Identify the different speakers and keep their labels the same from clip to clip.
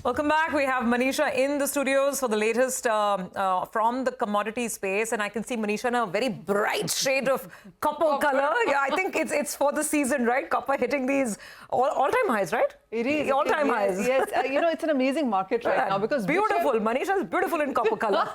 Speaker 1: Welcome back. We have Manisha in the studios for the latest from the commodity space, and I can see Manisha in a very bright shade of copper color. Yeah, I think it's for the season, right? Copper hitting these all-time highs, right?
Speaker 2: It is.
Speaker 1: All-time highs.
Speaker 2: Yes, it's an amazing market right now because
Speaker 1: beautiful. Manisha is beautiful in copper color.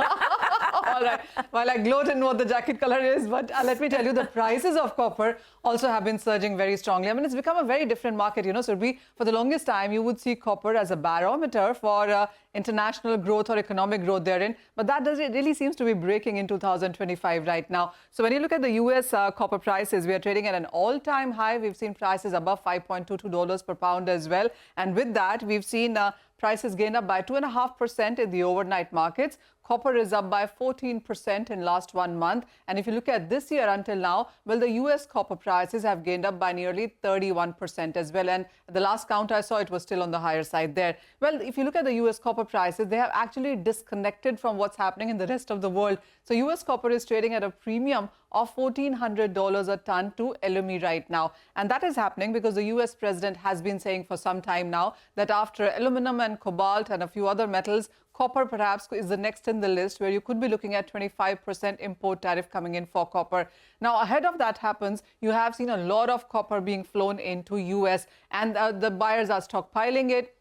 Speaker 2: All right. Well, I gloat in what the jacket color is, but let me tell you, the prices of copper also have been surging very strongly. I mean, it's become a very different market, So for the longest time, you would see copper as a barometer for international growth or economic growth therein. But that really seems to be breaking in 2025 right now. So when you look at the U.S. Copper prices, we are trading at an all-time high. We've seen prices above $5.22 per pound as well. And with that, we've seen prices gain up by 2.5% in the overnight markets. Copper is up by 14% in last 1 month. And if you look at this year until now, well, the U.S. copper prices have gained up by nearly 31% as well. And the last count I saw, it was still on the higher side there. Well, if you look at the U.S. copper prices, they have actually disconnected from what's happening in the rest of the world. So U.S. copper is trading at a premium of $1,400 a ton to LME right now. And that is happening because the U.S. president has been saying for some time now that after aluminum and cobalt and a few other metals, copper perhaps is the next in the list where you could be looking at 25% import tariff coming in for copper. Now, ahead of that happens, you have seen a lot of copper being flown into U.S. and the buyers are stockpiling it.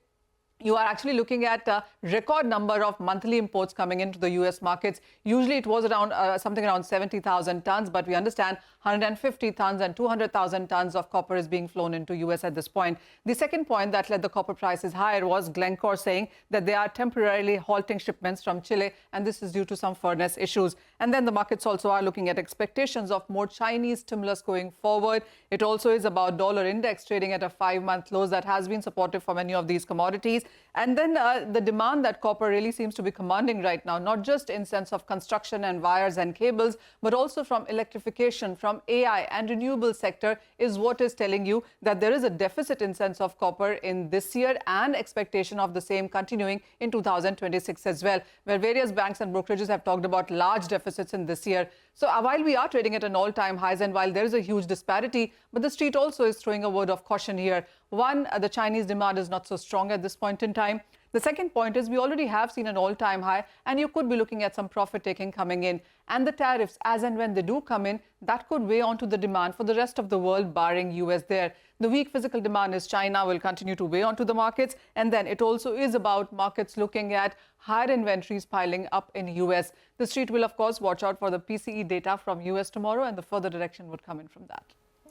Speaker 2: You are actually looking at a record number of monthly imports coming into the U.S. markets. Usually it was around something around 70,000 tons, but we understand 150 tons and 200,000 tons of copper is being flown into U.S. at this point. The second point that led the copper prices higher was Glencore saying that they are temporarily halting shipments from Chile, and this is due to some furnace issues. And then the markets also are looking at expectations of more Chinese stimulus going forward. It also is about dollar index trading at a 5-month low that has been supportive for many of these commodities. And then the demand that copper really seems to be commanding right now, not just in sense of construction and wires and cables, but also from electrification, from AI and renewable sector is what is telling you that there is a deficit in sense of copper in this year and expectation of the same continuing in 2026 as well, where various banks and brokerages have talked about large deficits in this year. So while we are trading at an all-time highs and while there is a huge disparity, but the street also is throwing a word of caution here. One, the Chinese demand is not so strong at this point in time. The second point is we already have seen an all-time high and you could be looking at some profit taking coming in. And the tariffs, as and when they do come in, that could weigh onto the demand for the rest of the world, barring US there. The weak physical demand is China will continue to weigh onto the markets. And then it also is about markets looking at higher inventories piling up in US. The street will, of course, watch out for the PCE data from US tomorrow and the further direction would come in from that.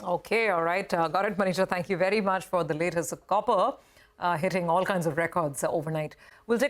Speaker 1: Okay, all right. Got it, Manisha. Thank you very much for the latest. Copper hitting all kinds of records overnight. We'll take a